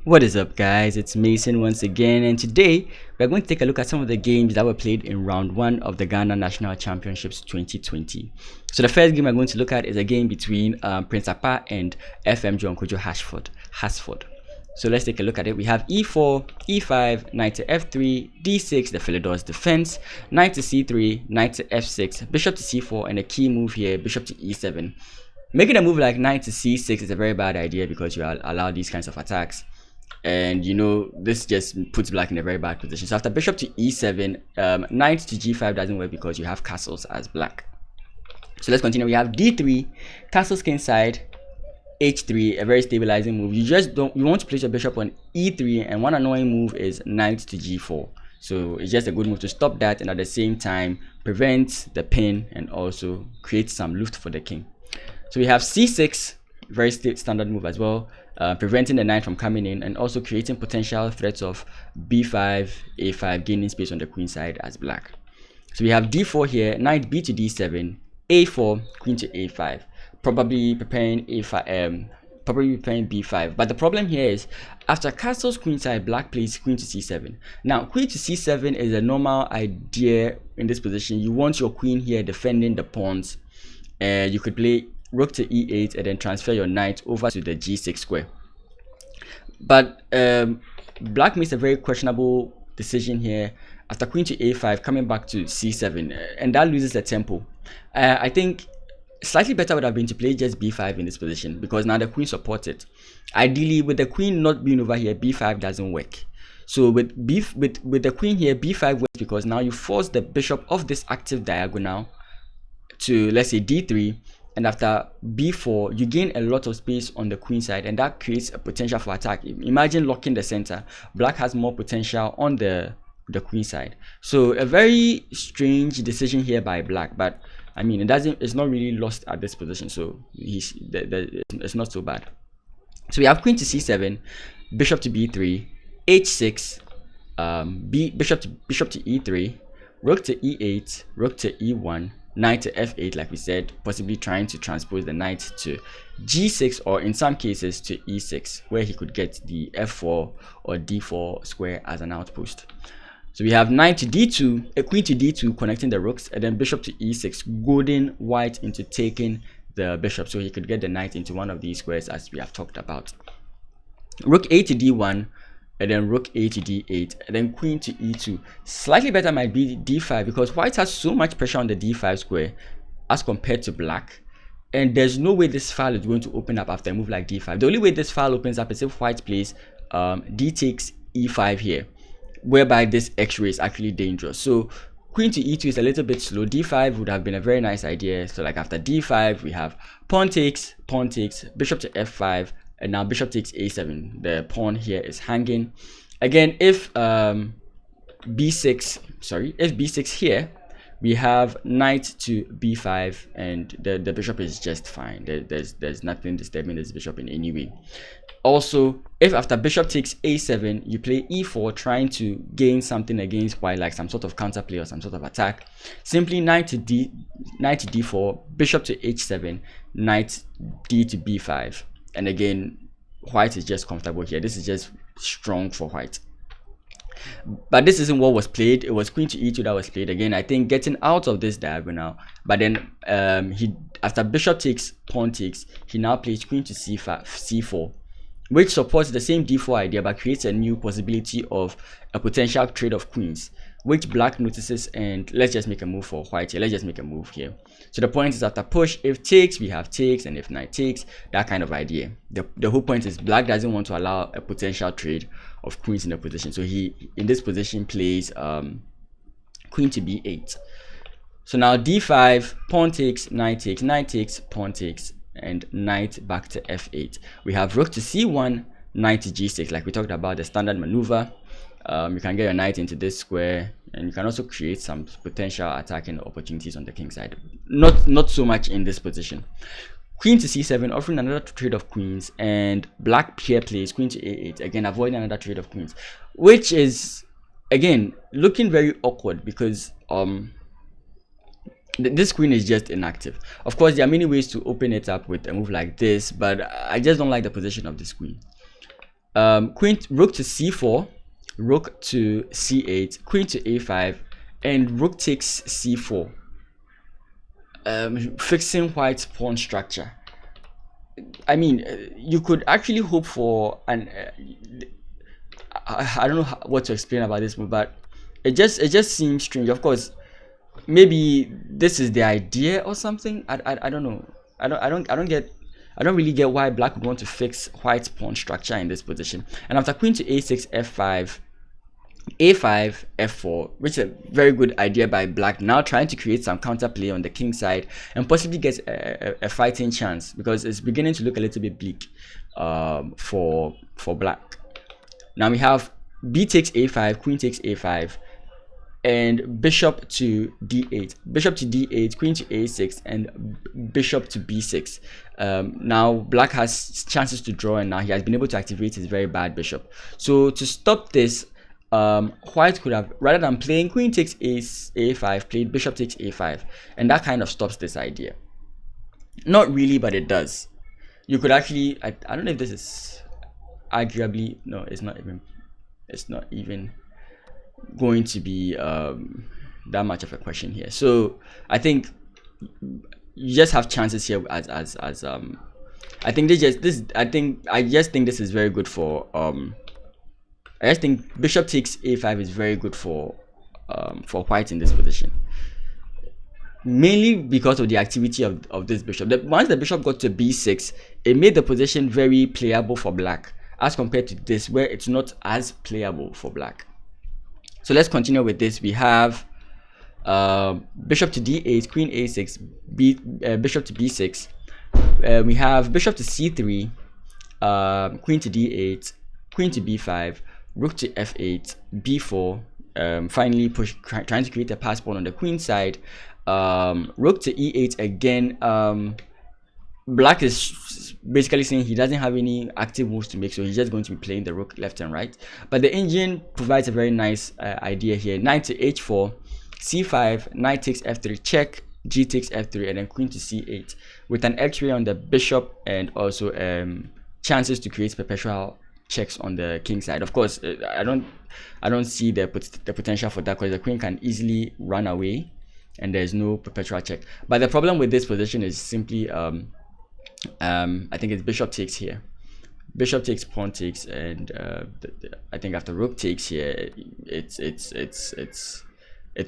What is up, guys? It's Mason once again, and today we're going to take a look at some of the games that were played in round 1 of the Ghana National Championships 2020. So the first game we're going to look at is a game between Prince Akpa and FM John Kojo Hasford. So let's take a look at it. We have e4, e5, knight to f3, d6, the Philidor's defense, knight to c3, knight to f6, bishop to c4, and a key move here, bishop to e7. Making a move like knight to c6 is a very bad idea because you allow these kinds of attacks. And you know, this just puts black in a very bad position. So after bishop to e7, knight to g5 doesn't work because you have castles as black. So let's continue. We have d3, castles kingside, h3, a very stabilizing move. You want to place your bishop on e3, and one annoying move is knight to g4. So it's just a good move to stop that, and at the same time prevent the pin and also create some loot for the king. So we have c6, very standard move as well, preventing the knight from coming in and also creating potential threats of b5, a5, gaining space on the queen side as black. So we have d4 here, knight b to d7, a4, queen to a5, probably preparing a5, probably preparing b5. But the problem here is after castles queenside, black plays queen to c7. Now queen to c7 is a normal idea in this position. You want your queen here defending the pawns. You could play rook to e8 and then transfer your knight over to the g6 square. But black makes a very questionable decision here after queen to a5 coming back to c7, and that loses the tempo. I think slightly better would have been to play just b5 in this position because now the queen supports it. Ideally, with the queen not being over here, b5 doesn't work. So with the queen here, b5 works because now you force the bishop of this active diagonal to, let's say, d3, and after b4 you gain a lot of space on the queen side, and that creates a potential for attack. Imagine locking the center. Black has more potential on the queen side. So a very strange decision here by black, but I mean it's not really lost at this position, so it's not so bad. So we have queen to c7, bishop to b3, h6, bishop to e3, rook to e8, rook to e1, knight to f8, like we said, possibly trying to transpose the knight to g6, or in some cases to e6, where he could get the f4 or d4 square as an outpost. So we have knight to d2, a queen to d2, connecting the rooks, and then bishop to e6, goading white into taking the bishop, so he could get the knight into one of these squares as we have talked about. Rook a to d1, and then rook a to d8, and then queen to e2. Slightly better might be d5 because white has so much pressure on the d5 square as compared to black, and there's no way this file is going to open up after a move like d5. The only way this file opens up is if white plays d takes e5 here, whereby this x-ray is actually dangerous. So queen to e2 is a little bit slow. d5 would have been a very nice idea. So like after d5 we have pawn takes, bishop to f5, and now bishop takes a7. The pawn here is hanging. Again, if b6 here, we have knight to b5, and the bishop is just fine. There's nothing disturbing this bishop in any way. Also, if after bishop takes a7 you play e4, trying to gain something against white, like some sort of counterplay or some sort of attack, simply knight to d4, bishop to h7, knight d to b5. And again, white is just comfortable here. This is just strong for white. But this isn't what was played. It was queen to e2 that was played. Again, I think getting out of this diagonal. But then after bishop takes, pawn takes, he now plays queen to c4, which supports the same d4 idea but creates a new possibility of a potential trade of queens, which black notices. And let's just make a move for white here. Let's just make a move here. So the point is, after push, if takes, we have takes, and if knight takes, that kind of idea. The whole point is black doesn't want to allow a potential trade of queens in the position. So he, in this position, plays queen to b8. So now d5, pawn takes, knight takes, pawn takes, and knight back to f8. We have rook to c1, knight to g6, like we talked about, the standard maneuver. You can get your knight into this square, and you can also create some potential attacking opportunities on the king side. Not so much in this position. Queen to c7, offering another trade of queens, and black here plays queen to a8, again avoiding another trade of queens, which is again looking very awkward because this queen is just inactive. Of course, there are many ways to open it up with a move like this, but I just don't like the position of this queen. Rook to c4, rook to c8, queen to a5, and rook takes c4, fixing white's pawn structure. I mean, you could actually hope for an I don't know what to explain about this move, but it just seems strange. Of course, maybe this is the idea or something. I don't know. I don't really get why black would want to fix white's pawn structure in this position. And after queen to a6, f5, a5, f4, which is a very good idea by black, now trying to create some counterplay on the king side and possibly get a fighting chance, because it's beginning to look a little bit bleak for black. Now we have b takes a5, queen takes a5, and bishop to d8, bishop to d8, queen to a6, and bishop to b6. Now black has chances to draw, and now he has been able to activate his very bad bishop. So to stop this, white could have, rather than playing queen takes a5, played bishop takes a5, and that kind of stops this idea. Not really, but it does. You could actually, I don't know if this is arguably, no, it's not even going to be that much of a question here. So I think you just have chances here as I think I just think this is very good for I just think bishop takes a5 is very good for white in this position, mainly because of the activity of this bishop. Once the bishop got to b6, it made the position very playable for black, as compared to this where it's not as playable for black. So let's continue with this. We have bishop to d8, queen a6, bishop to b6. We have bishop to c3, queen to d8, queen to b5, rook to f8, b4. Finally trying to create a pass pawn on the queen side. Rook to e8 again. Black is basically saying he doesn't have any active moves to make, so he's just going to be playing the rook left and right. But the engine provides a very nice idea here. Knight to h4, c5, knight takes f3, check, g takes f3, and then queen to c8 with an x-ray on the bishop, and also chances to create perpetual checks on the king side. Of course, I don't see the potential for that, because the queen can easily run away and there's no perpetual check. But the problem with this position is simply I think it's bishop takes here, bishop takes, pawn takes, and I think after rook takes here, it's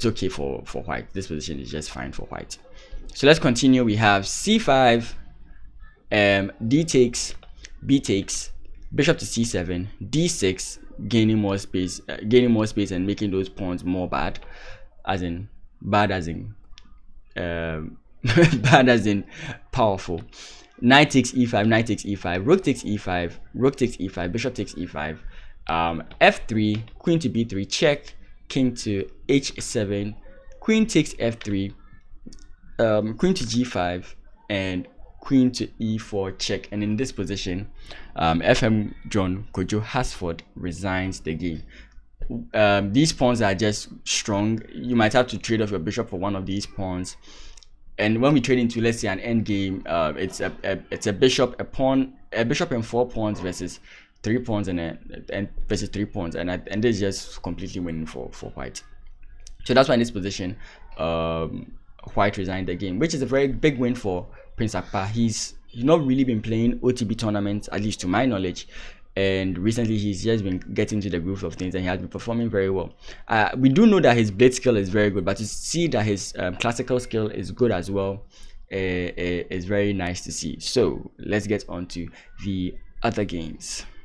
okay for white. This position is just fine for white. So let's continue. We have c5, d takes, b takes, bishop to c7, d6, gaining more space and making those pawns more bad, as in bad as in bad as in powerful. Knight takes e5, knight takes e5, rook takes e5, rook takes e5, bishop takes e5, f3, queen to b3, check, king to h7, queen takes f3, queen to g5, and queen to e4, check. And in this position, FM John Kojo Hasford resigns the game. These pawns are just strong. You might have to trade off your bishop for one of these pawns. And when we trade into, let's say, an end game, it's a bishop, a pawn, a bishop and 4 pawns versus 3 pawns and versus 3 pawns, and this is just completely winning for white. So that's why in this position, white resigned the game, which is a very big win for Prince Akpa. He's not really been playing OTB tournaments, at least to my knowledge, and recently he's just been getting to the groove of things, and he has been performing very well. We do know that his blade skill is very good, but to see that his classical skill is good as well is very nice to see. So let's get on to the other games.